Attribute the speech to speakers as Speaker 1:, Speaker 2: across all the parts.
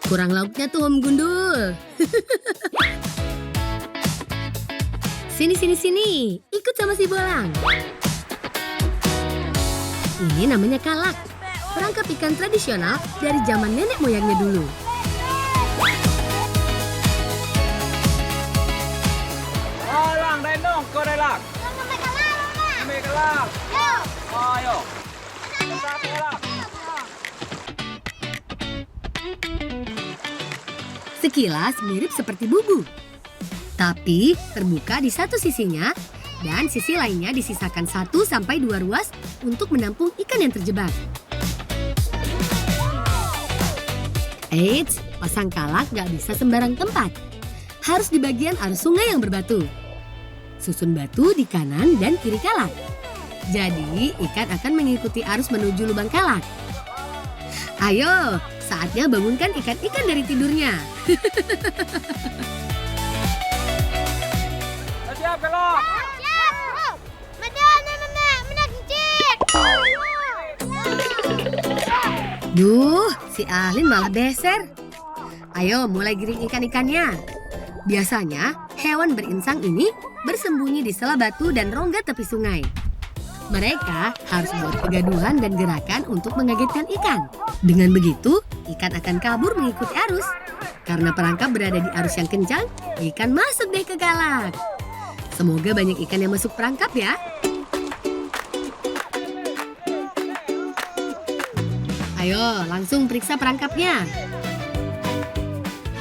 Speaker 1: Kurang lauknya tuh Om Gundul. Sini. Ikut sama si Bolang. Ini namanya kalak. Perangkap ikan tradisional dari zaman nenek moyangnya dulu.
Speaker 2: Lang, Renong, kau dah lang. Ambil kalak. Ayo.
Speaker 1: Sekilas mirip seperti bubu. Tapi terbuka di satu sisinya dan sisi lainnya disisakan 1-2 ruas untuk menampung ikan yang terjebak. Eits, pasang kalak gak bisa sembarang tempat. Harus di bagian arus sungai yang berbatu. Susun batu di kanan dan kiri kalak. Jadi ikan akan mengikuti arus menuju lubang kalak. Ayo, saatnya bangunkan ikan-ikan dari tidurnya.
Speaker 2: Siap kalak.
Speaker 1: Duh, si Ahlin malah beser. Ayo mulai giring ikan-ikannya. Biasanya hewan berinsang ini bersembunyi di sela batu dan rongga tepi sungai. Mereka harus buat kegaduhan dan gerakan untuk mengagetkan ikan. Dengan begitu, ikan akan kabur mengikuti arus. Karena perangkap berada di arus yang kencang, ikan masuk deh ke kalak. Semoga banyak ikan yang masuk perangkap ya. Ayo, langsung periksa perangkapnya.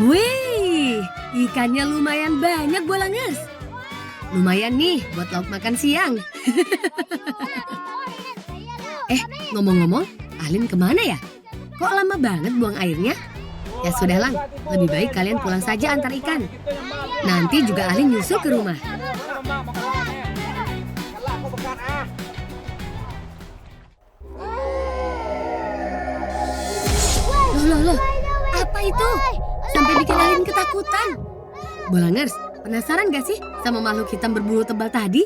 Speaker 1: Wih, ikannya lumayan banyak Bolangers. Lumayan nih buat lauk makan siang. Ngomong-ngomong, Ahlin kemana ya? Kok lama banget buang airnya? Ya sudah Lang, lebih baik kalian pulang saja antar ikan. Nanti juga Ahlin nyusul ke rumah. Loh, apa itu? Sampai bikin Ahlin ketakutan. Bolangers, penasaran gak sih sama makhluk hitam berbulu tebal tadi?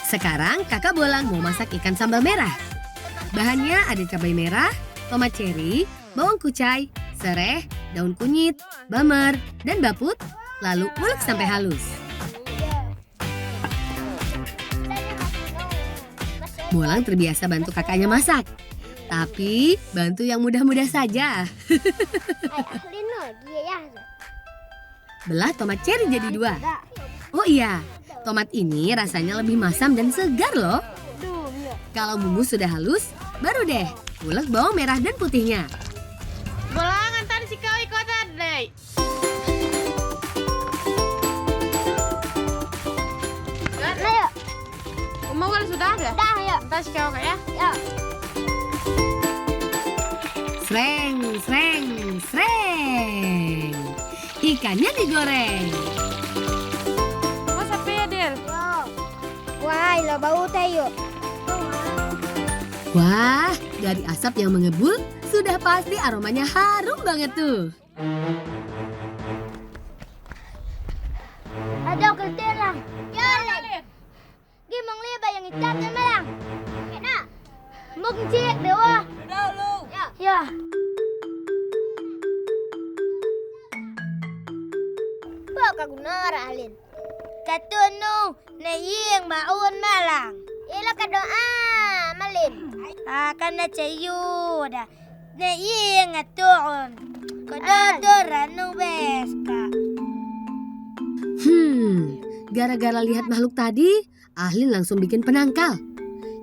Speaker 1: Sekarang kakak Bolang mau masak ikan sambal merah. Bahannya ada cabai merah, tomat ceri, bawang kucai, sereh, daun kunyit, bamer, dan baput. Lalu ulek sampai halus. Bolang terbiasa bantu kakaknya masak. Tapi bantu yang mudah-mudah saja. Belah tomat ceri jadi 2. Oh iya, tomat ini rasanya lebih masam dan segar loh. Kalau bumbu sudah halus, baru deh ulek bawang merah dan putihnya.
Speaker 3: Bolang, antar si kau ikut deh. Mau kan sudah ada? Sudah, ya. Antar si kau ya. Ya.
Speaker 1: Sreng. Ikannya digoreng.
Speaker 3: Mau sapi ya, Del?
Speaker 4: Wah, lo bau tayo.
Speaker 1: Wah, dari asap yang mengebul, sudah pasti aromanya harum banget tuh.
Speaker 4: Ada keterang. Jalan. Gimang liba yang hitam na lang. Kena. Mung cik dewa.
Speaker 3: Dulu.
Speaker 4: Ya. Ba kagunara alin. Katuno na ying maun malang. Ila ka doa malin. Akan na cayo da. Na ying atuon. Kododoran no beska.
Speaker 1: Gara-gara lihat makhluk tadi, Ahlin langsung bikin penangkal.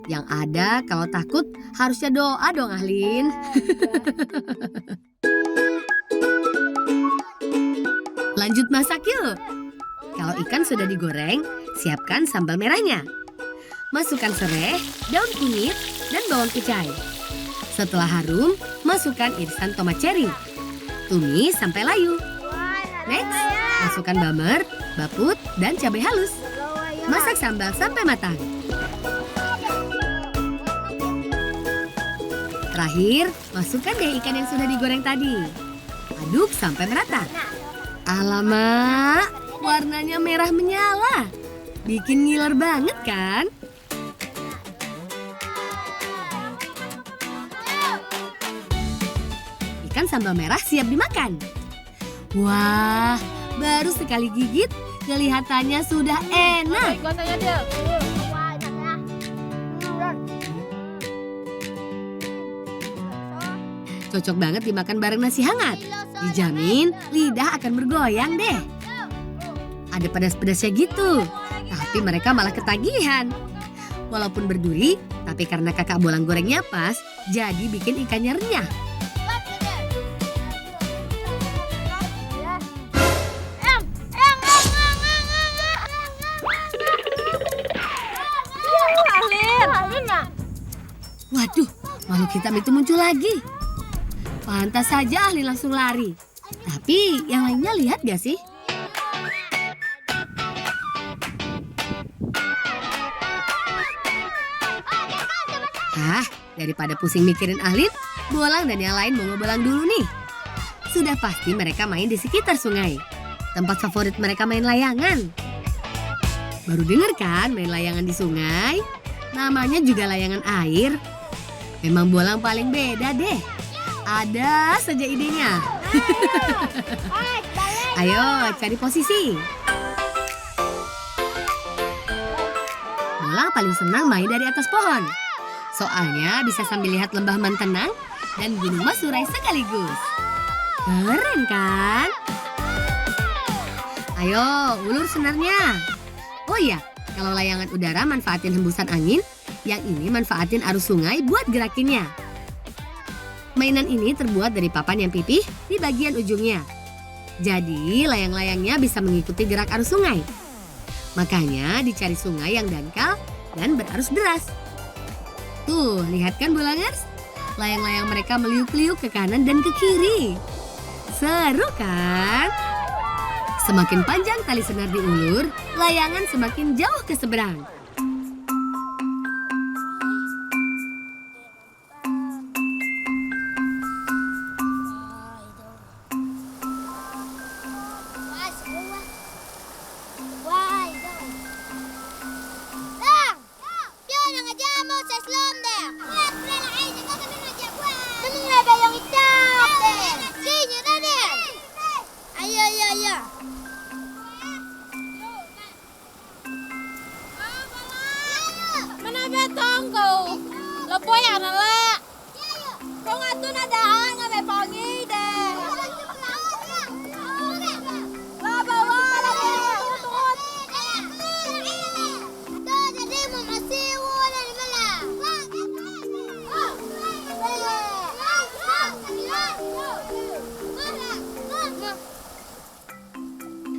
Speaker 1: Yang ada kalau takut harusnya doa dong Ahlin. Lanjut masak yuk. Kalau ikan sudah digoreng, siapkan sambal merahnya. Masukkan sereh, daun kunyit, dan bawang kucai. Setelah harum, masukkan irisan tomat ceri. Tumis sampai layu. Next, masukkan bamer, baput, dan cabai halus. Masak sambal sampai matang. Terakhir, masukkan deh ikan yang sudah digoreng tadi. Aduk sampai merata. Alamak, warnanya merah menyala. Bikin ngiler banget kan? Ikan sambal merah siap dimakan. Wah, baru sekali gigit, kelihatannya sudah enak.
Speaker 3: Con tay dia.
Speaker 1: Cocok banget dimakan bareng nasi hangat. Dijamin lidah akan bergoyang deh. Ada pedas-pedasnya gitu, tapi mereka malah ketagihan. Walaupun berduri, tapi karena kakak bolang gorengnya pas, jadi bikin ikannya renyah. Waduh, makhluk hitam itu muncul lagi. Pantas saja Ahlin langsung lari. Tapi yang lainnya lihat gak sih? Daripada pusing mikirin Ahlin, Bolang dan yang lain mau ngebolang dulu nih. Sudah pasti mereka main di sekitar sungai. Tempat favorit mereka main layangan. Baru denger kan main layangan di sungai? Namanya juga layangan air. Memang Bolang paling beda deh. Ada saja idenya. Ayo cari posisi. Bolang paling senang main dari atas pohon. Soalnya bisa sambil lihat lembah Mantenang dan Gunung Masurai sekaligus. Keren kan? Ayo ulur senarnya. Oh iya, kalau layangan udara manfaatin hembusan angin, yang ini manfaatin arus sungai buat gerakinnya. Mainan ini terbuat dari papan yang pipih di bagian ujungnya. Jadi layang-layangnya bisa mengikuti gerak arus sungai. Makanya dicari sungai yang dangkal dan berarus deras. Tuh, lihat kan Bolangers? Layang-layang mereka meliuk-liuk ke kanan dan ke kiri. Seru kan? Semakin panjang tali senar diulur, layangan semakin jauh ke seberang.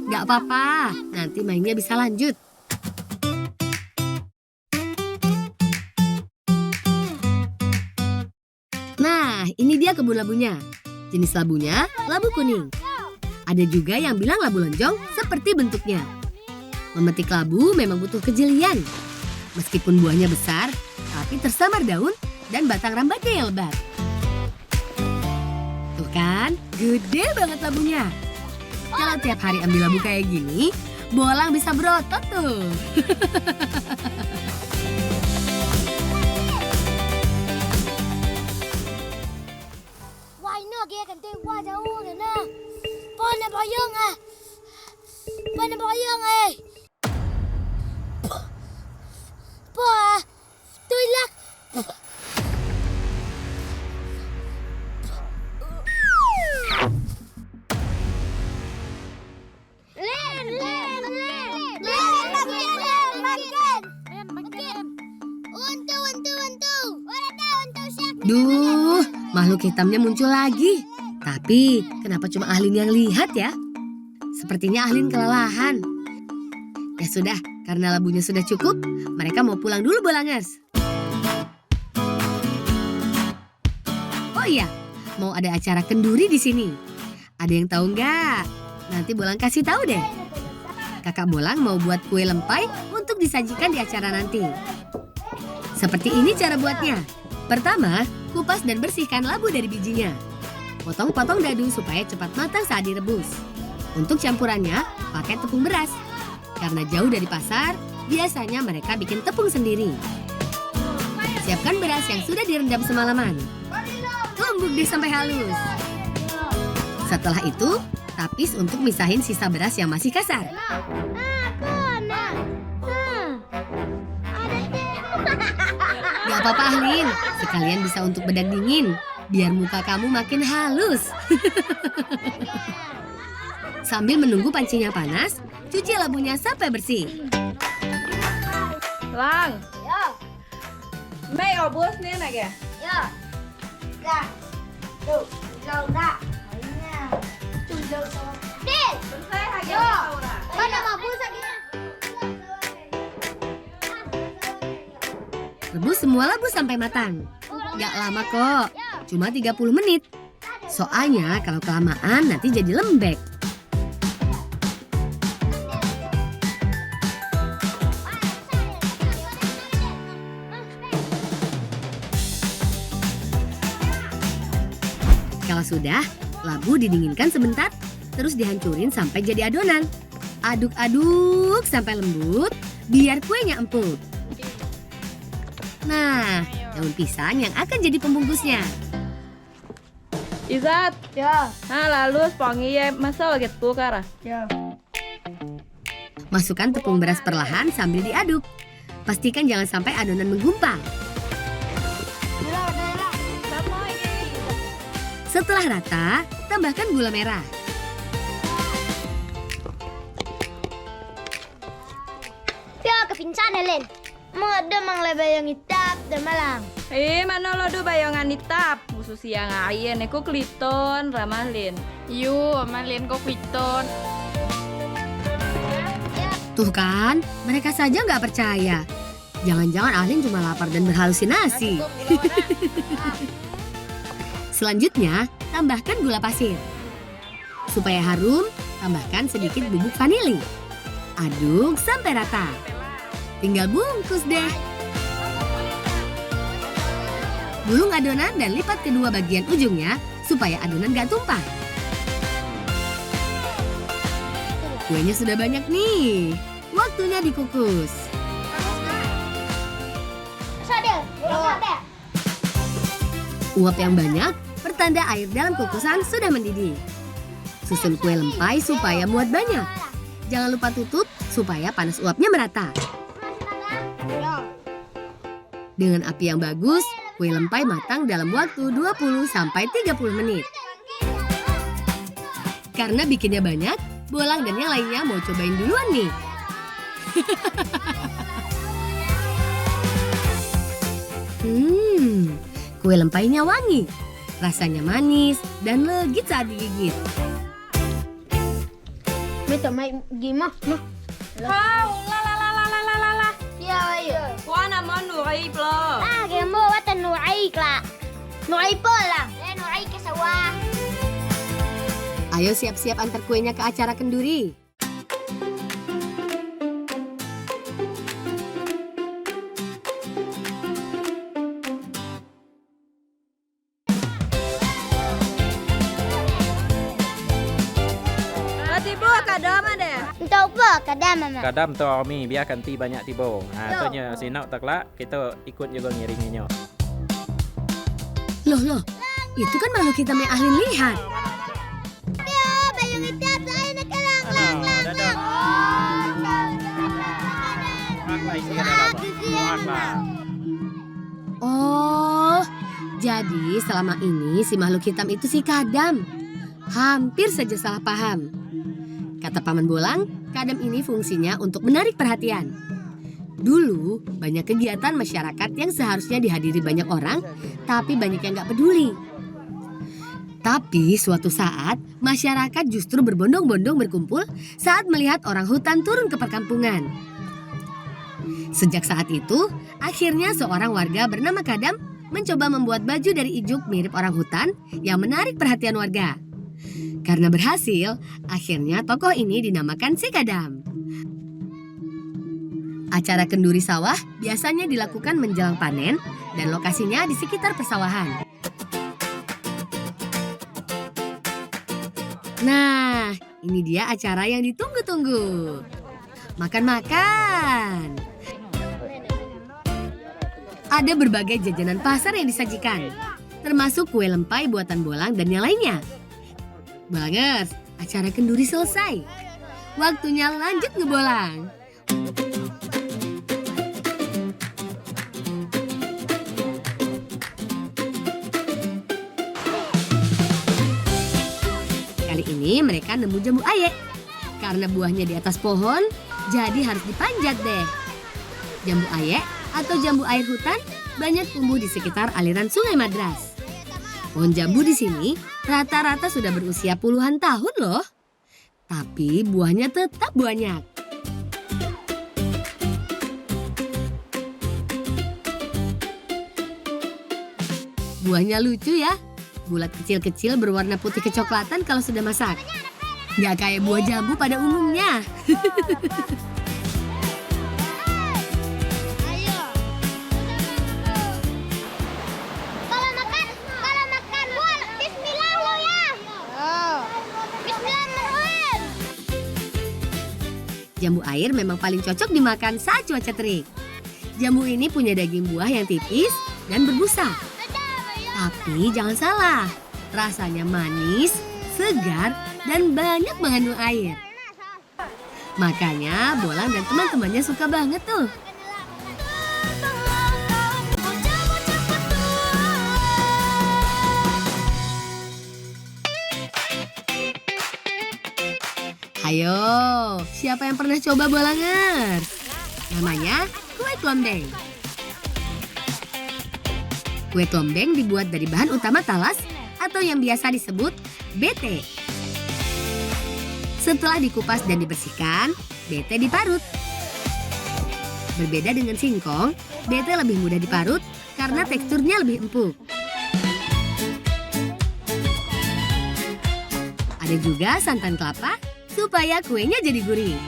Speaker 1: Gak apa-apa, nanti mainnya bisa lanjut. Nah, ini dia kebun labunya. Jenis labunya, labu kuning. Ada juga yang bilang labu lonjong seperti bentuknya. Memetik labu memang butuh kejelian. Meskipun buahnya besar, tapi tersamar daun dan batang rambatnya yang lebat. Tuh kan, gede banget labunya. Kalau tiap hari ambil labu kayak gini, Bolang bisa berotot tuh.
Speaker 4: Wah, ini lagi kan wah jauh kan nah. Pohon boyong ah. Pohon boyong eh. Poh. Tulak.
Speaker 1: Duh, makhluk hitamnya muncul lagi. Tapi kenapa cuma Ahlin yang lihat ya? Sepertinya Ahlin kelelahan. Ya sudah, karena labunya sudah cukup, mereka mau pulang dulu Bolangers. Oh iya, mau ada acara kenduri di sini. Ada yang tahu nggak? Nanti Bolang kasih tahu deh. Kakak Bolang mau buat kue lempai untuk disajikan di acara nanti. Seperti ini cara buatnya. Pertama, kupas dan bersihkan labu dari bijinya. Potong-potong dadu supaya cepat matang saat direbus. Untuk campurannya, pakai tepung beras. Karena jauh dari pasar, biasanya mereka bikin tepung sendiri. Siapkan beras yang sudah direndam semalaman. Tumbuk deh sampai halus. Setelah itu, tapis untuk misahin sisa beras yang masih kasar. Gak apa-apa Ahlin, sekalian bisa untuk bedak dingin, biar muka kamu makin halus. Sambil menunggu pancinya panas, cuci labunya sampai bersih.
Speaker 3: Lang,
Speaker 4: Yo,
Speaker 3: mày ở bus nè này kìa.
Speaker 4: yo. Ra. Đủ. Dầu ra. Chùi dầu xuống. Đi. Yo. Mana mau bus lagi?
Speaker 1: Rebus semua labu sampai matang. Gak lama kok, cuma 30 menit. Soalnya kalau kelamaan nanti jadi lembek. Kalau sudah, labu didinginkan sebentar, terus dihancurin sampai jadi adonan. Aduk-aduk sampai lembut, biar kuenya empuk. Nah, daun pisang yang akan jadi pembungkusnya.
Speaker 3: Izat,
Speaker 4: Yo.
Speaker 3: lalu spongi ya masuk gitu kara.
Speaker 4: Yo.
Speaker 1: Masukkan tepung beras perlahan sambil diaduk. Pastikan jangan sampai adonan menggumpal. Setelah rata, tambahkan gula merah.
Speaker 4: Yo, kepincana Len. Mau ada mang lebay yang hitam dan malang.
Speaker 3: Mana lo do bayangan itap, khusus yang ayen, aku kliton ramalin. Yu, malin kok kliton.
Speaker 1: Tuh kan, mereka saja nggak percaya. Jangan-jangan Ahlin cuma lapar dan berhalusinasi. Selanjutnya, tambahkan gula pasir. Supaya harum, tambahkan sedikit bubuk vanili. Aduk sampai rata. Tinggal bungkus deh. Gulung adonan dan lipat kedua bagian ujungnya supaya adonan gak tumpah. Kuenya sudah banyak nih. Waktunya dikukus.
Speaker 4: Sadel. Yo.
Speaker 1: Uap yang banyak pertanda air dalam kukusan sudah mendidih. Susun kue lempai supaya muat banyak. Jangan lupa tutup supaya panas uapnya merata. Dengan api yang bagus, kue lempai matang dalam waktu 20-30 menit. Karena bikinnya banyak, Bolang dan yang lainnya mau cobain duluan nih. Kue lempainya wangi. Rasanya manis dan legit saat digigit.
Speaker 4: Mito may gimah.
Speaker 3: Kau, la.
Speaker 4: Yo, yo.
Speaker 3: Wana mo nuay plo.
Speaker 4: Kaya mo watan nuay kla. Nuay po lang. Nuay kasawa.
Speaker 1: Ayo siap-siap antar kuenya ke acara kenduri.
Speaker 3: Tibo kadama deh.
Speaker 4: Untuk apa? Kadam mama.
Speaker 2: Kadam tu Ami biarkan ti banyak tibo.
Speaker 4: Yo.
Speaker 2: Tunya sinak taklak kita ikut juga ngiringinya.
Speaker 1: Loh, itu kan makhluk hitam yang Ahlin lihat.
Speaker 4: Yo, bayang hitam saya nak lang.
Speaker 2: Dadah. Muaklah isi dalam. Muaklah.
Speaker 1: Oh, jadi selama ini si makhluk hitam itu si Kadam. Hampir saja salah paham. Kata Paman Bolang, Kadam ini fungsinya untuk menarik perhatian. Dulu, banyak kegiatan masyarakat yang seharusnya dihadiri banyak orang, tapi banyak yang gak peduli. Tapi suatu saat, masyarakat justru berbondong-bondong berkumpul saat melihat orang hutan turun ke perkampungan. Sejak saat itu, akhirnya seorang warga bernama Kadam mencoba membuat baju dari ijuk mirip orang hutan yang menarik perhatian warga. Karena berhasil, akhirnya tokoh ini dinamakan si Kadam. Acara kenduri sawah biasanya dilakukan menjelang panen dan lokasinya di sekitar persawahan. Nah, ini dia acara yang ditunggu-tunggu. Makan-makan. Ada berbagai jajanan pasar yang disajikan, termasuk kue lempai buatan Bolang dan yang lainnya. Bolangers, acara kenduri selesai. Waktunya lanjut ngebolang. Kali ini mereka nemu jambu aye. Karena buahnya di atas pohon, jadi harus dipanjat deh. Jambu aye atau jambu air hutan banyak tumbuh di sekitar aliran Sungai Madras. Pohon jambu di sini rata-rata sudah berusia puluhan tahun loh. Tapi buahnya tetap banyak. Buahnya lucu ya. Bulat kecil-kecil berwarna putih kecoklatan kalau sudah masak. Nggak kayak buah jambu pada umumnya.
Speaker 4: Kalau makan buah, bismillah lo ya. Bismillahirrahmanirrahim.
Speaker 1: Jambu air memang paling cocok dimakan saat cuaca terik. Jambu ini punya daging buah yang tipis dan berbusa. Tapi jangan salah, rasanya manis, segar, dan banyak mengandung air. Makanya Bolang dan teman-temannya suka banget tuh. Ayo, siapa yang pernah coba Bolangers? Namanya kue klombeng. Kue klombeng dibuat dari bahan utama talas atau yang biasa disebut bete. Setelah dikupas dan dibersihkan, bete diparut. Berbeda dengan singkong, bete lebih mudah diparut karena teksturnya lebih empuk. Ada juga santan kelapa supaya kuenya jadi gurih.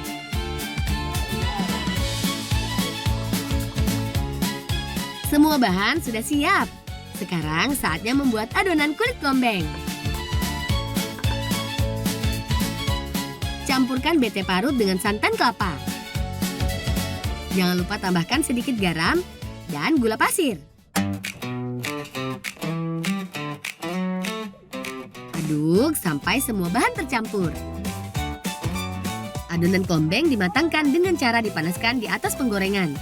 Speaker 1: Semua bahan sudah siap. Sekarang saatnya membuat adonan kulit klombeng. Campurkan bete parut dengan santan kelapa. Jangan lupa tambahkan sedikit garam dan gula pasir. Aduk sampai semua bahan tercampur. Adonan klombeng dimatangkan dengan cara dipanaskan di atas penggorengan.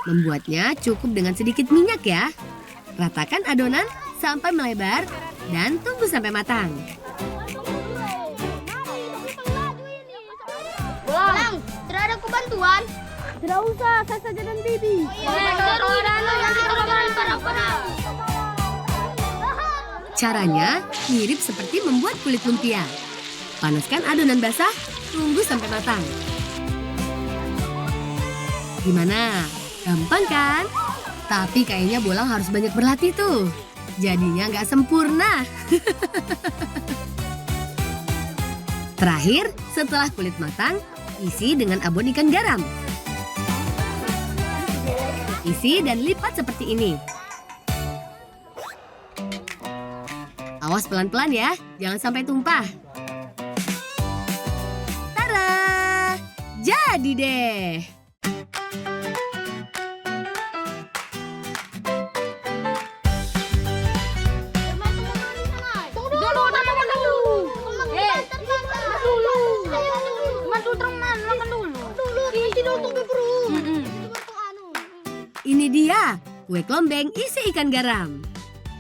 Speaker 1: Membuatnya cukup dengan sedikit minyak ya. Ratakan adonan sampai melebar dan tunggu sampai matang.
Speaker 4: Bolang, tidak ada kebantuan. Tidak usah, saya saja dan Bibi.
Speaker 1: Caranya mirip seperti membuat kulit lumpia. Panaskan adonan basah, tunggu sampai matang. Gimana? Gampang kan? Tapi kayaknya Bolang harus banyak berlatih tuh. Jadinya nggak sempurna. Terakhir, setelah kulit matang, isi dengan abon ikan garam. Isi dan lipat seperti ini. Awas pelan-pelan ya, jangan sampai tumpah. Tara! Jadi deh. Ini dia, kue klombeng isi ikan garam.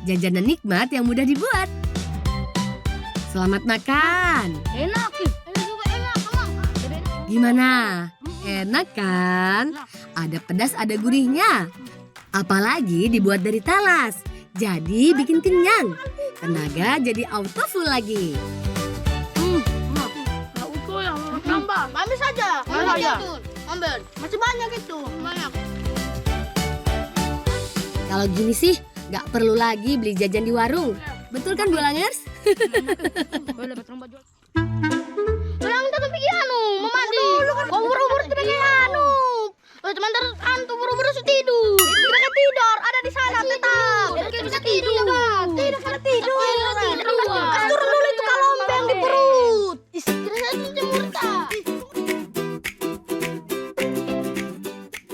Speaker 1: Jajanan nikmat yang mudah dibuat. Selamat makan.
Speaker 4: Enak.
Speaker 1: Gimana? Enak kan? Ada pedas, ada gurihnya. Apalagi dibuat dari talas. Jadi bikin kenyang. Tenaga jadi auto full lagi.
Speaker 4: Nambah, ambil saja. Ambil. Masih banyak itu. Banyak.
Speaker 1: Kalau gini sih, nggak perlu lagi beli jajan di warung. Betul kan Bolangers?
Speaker 4: Bolang kita pergi memandi. Kau buru-buru sudah kayak teman antu buru-buru sudah tidur. Mereka tidur, ada di sana tetap. Kita bisa tidur. Tidak bisa tidur. Kasur dulu itu kalombeng di perut. Istirahat itu murta.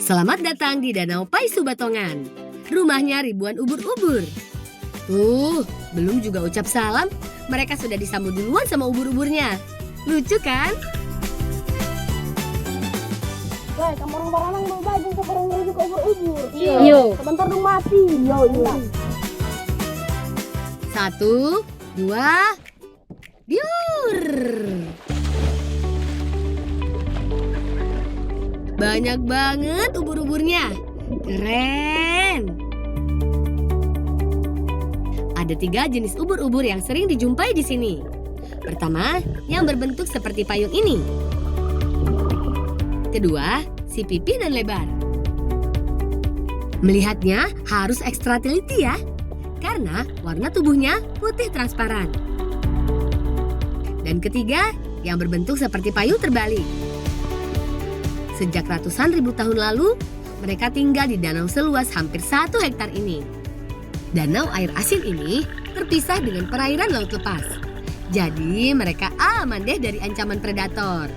Speaker 1: Selamat datang di Danau Paisu Batongan. Rumahnya ribuan ubur-ubur. Tuh, belum juga ucap salam, mereka sudah disambut duluan sama ubur-uburnya. Lucu kan?
Speaker 4: Weh, kamu orang-orang mau baju ke orang menuju ke ubur-ubur.
Speaker 1: Iya.
Speaker 4: Sebentar dong mati. Iya.
Speaker 1: 1, 2, diur. Banyak banget ubur-uburnya. Keren. Ada 3 jenis ubur-ubur yang sering dijumpai di sini. Pertama, yang berbentuk seperti payung ini. Kedua, si pipih dan lebar. Melihatnya harus ekstra teliti ya, karena warna tubuhnya putih transparan. Dan ketiga, yang berbentuk seperti payung terbalik. Sejak ratusan ribu tahun lalu, mereka tinggal di danau seluas hampir 1 hektar ini. Danau air asin ini terpisah dengan perairan laut lepas. Jadi mereka aman deh dari ancaman predator.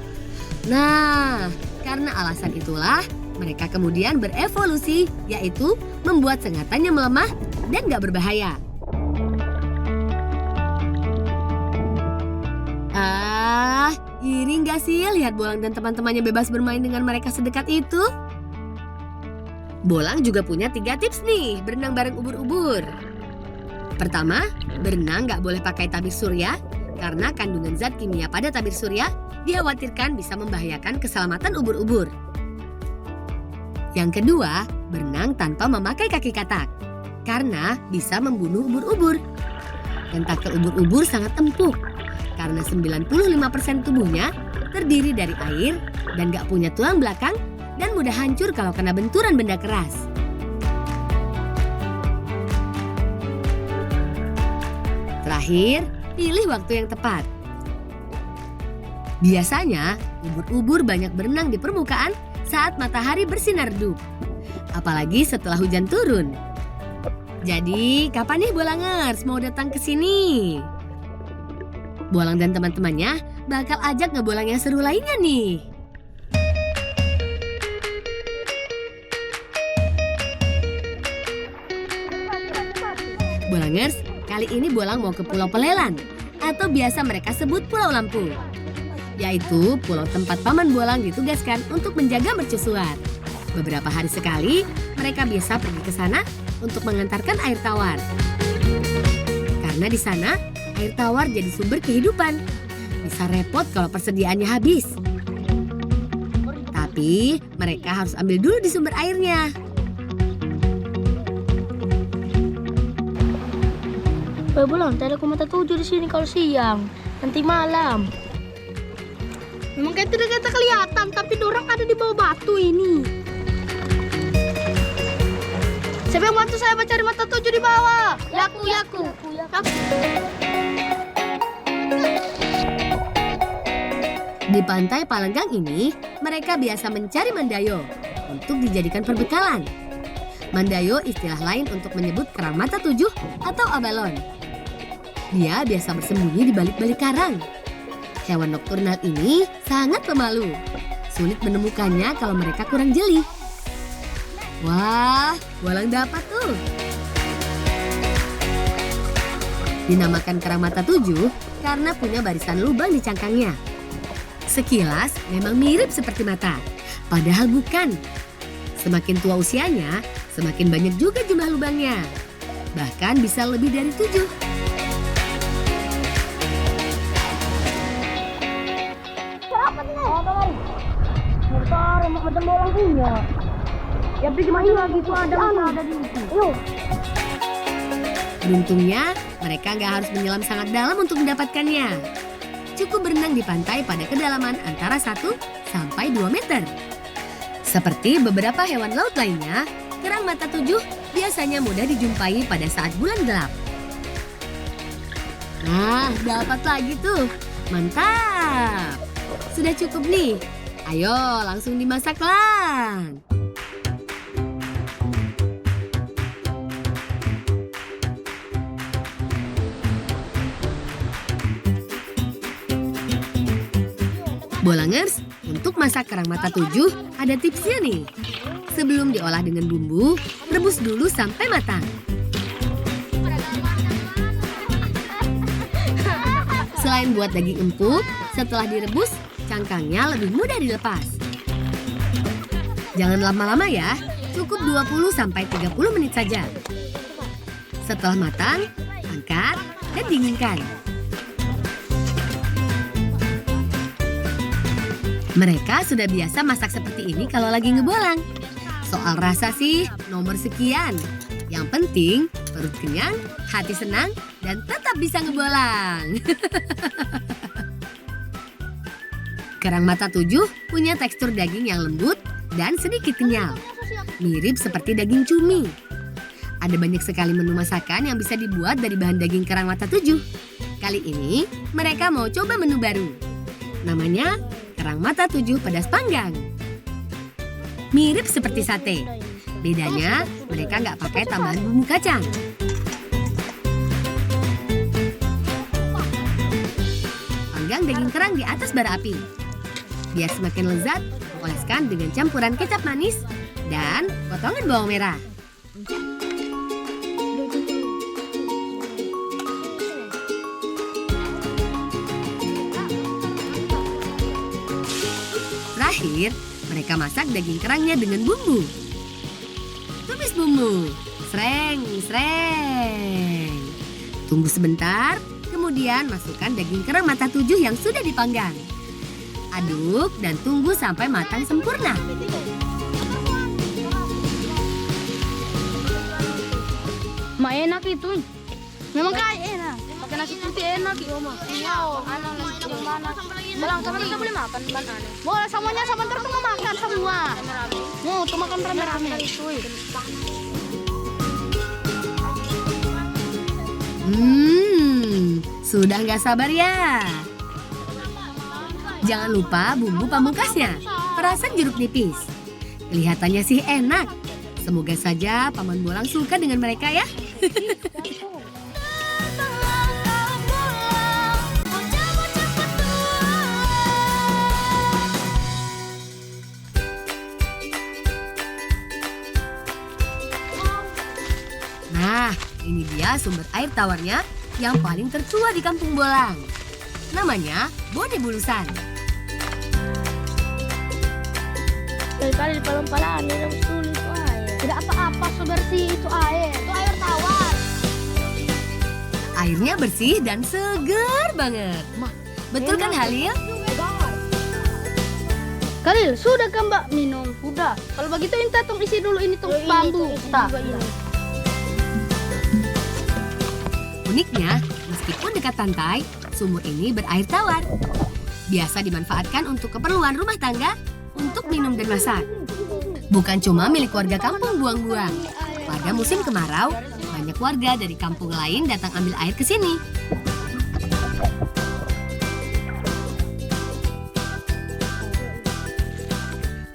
Speaker 1: Nah, karena alasan itulah mereka kemudian berevolusi, yaitu membuat sengatannya melemah dan gak berbahaya. Iri gak sih lihat Bolang dan teman-temannya bebas bermain dengan mereka sedekat itu? Bolang juga punya 3 tips nih berenang bareng ubur-ubur. Pertama, berenang gak boleh pakai tabir surya karena kandungan zat kimia pada tabir surya dikhawatirkan bisa membahayakan keselamatan ubur-ubur. Yang kedua, berenang tanpa memakai kaki katak karena bisa membunuh ubur-ubur. Tentakel ubur-ubur sangat empuk karena 95% tubuhnya terdiri dari air dan gak punya tulang belakang dan mudah hancur kalau kena benturan benda keras. Terakhir, pilih waktu yang tepat. Biasanya, ubur-ubur banyak berenang di permukaan saat matahari bersinar redup, apalagi setelah hujan turun. Jadi, kapan nih Bolangers mau datang ke sini? Bolang dan teman-temannya bakal ajak ngebolang yang seru lainnya nih. Bolangers, kali ini Bolang mau ke Pulau Pelelan atau biasa mereka sebut Pulau Lampu. Yaitu pulau tempat paman Bolang ditugaskan untuk menjaga mercusuar. Beberapa hari sekali, mereka biasa pergi ke sana untuk mengantarkan air tawar. Karena di sana, air tawar jadi sumber kehidupan. Bisa repot kalau persediaannya habis. Tapi mereka harus ambil dulu di sumber airnya.
Speaker 4: Bolang, tak ada mata 7 di sini kalau siang. Nanti malam. Memang kayak tidak kelihatan, tapi dorang ada di bawah batu ini. Siapa yang bantu saya mencari mata 7 di bawah? Yaku.
Speaker 1: Di pantai Palenggang ini, mereka biasa mencari mandayo untuk dijadikan perbekalan. Mandayo istilah lain untuk menyebut kerang mata 7 atau abalon. Dia biasa bersembunyi di balik-balik karang. Hewan nokturnal ini sangat pemalu. Sulit menemukannya kalau mereka kurang jeli. Wah, Bolang dapat tuh. Dinamakan kerang mata 7 karena punya barisan lubang di cangkangnya. Sekilas memang mirip seperti mata, padahal bukan. Semakin tua usianya, semakin banyak juga jumlah lubangnya. Bahkan bisa lebih dari 7.
Speaker 4: Macam bolang punya. Ya pergi main lagi tuh ada di situ.
Speaker 1: Beruntungnya, mereka nggak harus menyelam sangat dalam untuk mendapatkannya. Cukup berenang di pantai pada kedalaman antara 1 sampai 2 meter. Seperti beberapa hewan laut lainnya, kerang mata 7 biasanya mudah dijumpai pada saat bulan gelap. Nah, dapat lagi tuh. Mantap. Sudah cukup nih. Ayo, langsung dimasaklah. Bolangers, untuk masak kerang mata 7 ada tipsnya nih. Sebelum diolah dengan bumbu, rebus dulu sampai matang. Selain buat daging empuk, setelah direbus, cangkangnya lebih mudah dilepas. Jangan lama-lama ya, cukup 20-30 menit saja. Setelah matang, angkat dan dinginkan. Mereka sudah biasa masak seperti ini kalau lagi ngebolang. Soal rasa sih nomor sekian. Yang penting perut kenyang, hati senang, dan tetap bisa ngebolang. Kerang mata 7 punya tekstur daging yang lembut dan sedikit kenyal. Mirip seperti daging cumi. Ada banyak sekali menu masakan yang bisa dibuat dari bahan daging kerang mata 7. Kali ini mereka mau coba menu baru. Namanya kerang mata 7 pedas panggang. Mirip seperti sate. Bedanya mereka nggak pakai tambahan bumbu kacang. Panggang daging kerang di atas bara api. Biar semakin lezat, oleskan dengan campuran kecap manis dan potongan bawang merah. Terakhir, mereka masak daging kerangnya dengan bumbu. Tumis bumbu, sreng. Tunggu sebentar, kemudian masukkan daging kerang mata 7 yang sudah dipanggang. Aduk dan tunggu sampai matang sempurna.
Speaker 4: Mak enak itu. Memang kayak enak. Pakai nasi putih enak ya, Mak. Iya, anak nasi putih mana? Belang sama kita boleh makan banana. Boleh semuanya sama terus mau makan semua. Mau tuh makan rame-rame.
Speaker 1: Sudah nggak sabar ya? Jangan lupa bumbu pamungkasnya, perasan jeruk nipis. Kelihatannya sih enak. Semoga saja Paman Bolang suka dengan mereka ya. Nah, ini dia sumber air tawarnya yang paling tertua di Kampung Bolang. Namanya Bone Bulusan.
Speaker 4: Kali-kali di palang-palang ada betul itu air. Tidak apa-apa sebersih itu air. Itu air tawar.
Speaker 1: Airnya bersih dan seger banget. Betul kan Halil?
Speaker 4: Khalil, sudah kan Mbak minum? Sudah. Kalau begitu Inta tong isi dulu ini tong bambu.
Speaker 1: Uniknya, meskipun dekat pantai, sumur ini berair tawar. Biasa dimanfaatkan untuk keperluan rumah tangga, untuk minum dan masak. Bukan cuma milik warga kampung buang-buang. Pada musim kemarau, banyak warga dari kampung lain datang ambil air ke sini.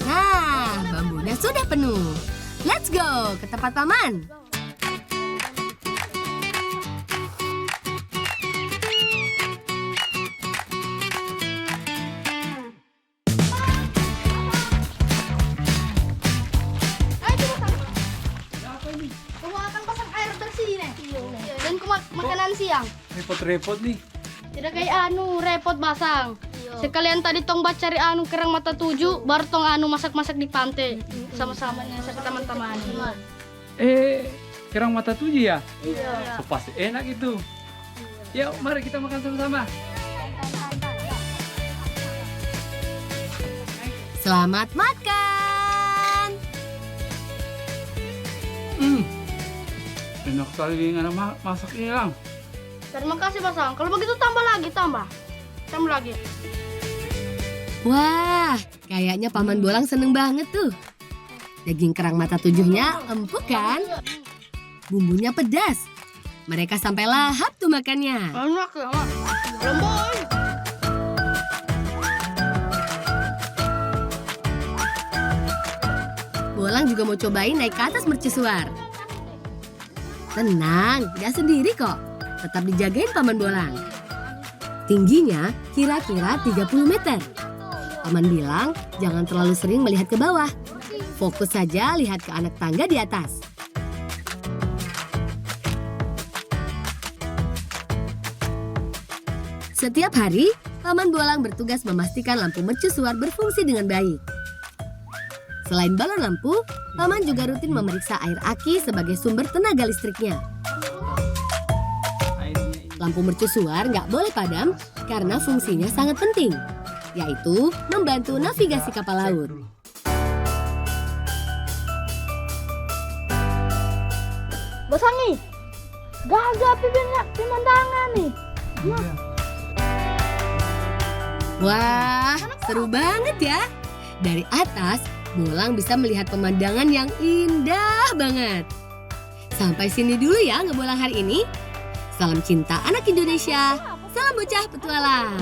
Speaker 1: Nah, bambunya sudah penuh. Let's go ke tempat Paman.
Speaker 4: Makanan siang.
Speaker 5: Repot-repot nih.
Speaker 4: Tidak kayak repot basang. Sekalian tadi tong cari kerang mata 7, baru tong masak-masak di pantai. Sama-sama nih sama teman-teman.
Speaker 5: Kerang mata 7 ya?
Speaker 4: Iya.
Speaker 5: Oh, pasti enak itu. Yuk, mari kita makan sama-sama.
Speaker 1: Selamat makan.
Speaker 5: Enak sekali dengan masak ini, Lang.
Speaker 4: Terima kasih basang. Kalau begitu tambah lagi.
Speaker 1: Wah, kayaknya Paman Bolang seneng banget tuh. Daging kerang mata 7-nya empuk kan? Bumbunya pedas. Mereka sampai lahap tuh makannya.
Speaker 4: Enak ya, Mak. Lemboy.
Speaker 1: Bolang juga mau cobain naik ke atas mercusuar. Tenang, gak sendiri kok. Tetap dijagain Paman Bolang. Tingginya kira-kira 30 meter. Paman bilang jangan terlalu sering melihat ke bawah. Fokus saja lihat ke anak tangga di atas. Setiap hari, Paman Bolang bertugas memastikan lampu mercusuar berfungsi dengan baik. Selain balon lampu, Paman juga rutin memeriksa air aki sebagai sumber tenaga listriknya. Lampu mercusuar nggak boleh padam karena fungsinya sangat penting, yaitu membantu navigasi kapal laut.
Speaker 4: Bos Sangi, gagal pemandangan nih.
Speaker 1: Wah, seru banget ya. Dari atas, Bolang bisa melihat pemandangan yang indah banget. Sampai sini dulu ya ngebolang hari ini. Salam cinta anak Indonesia. Salam bocah petualang.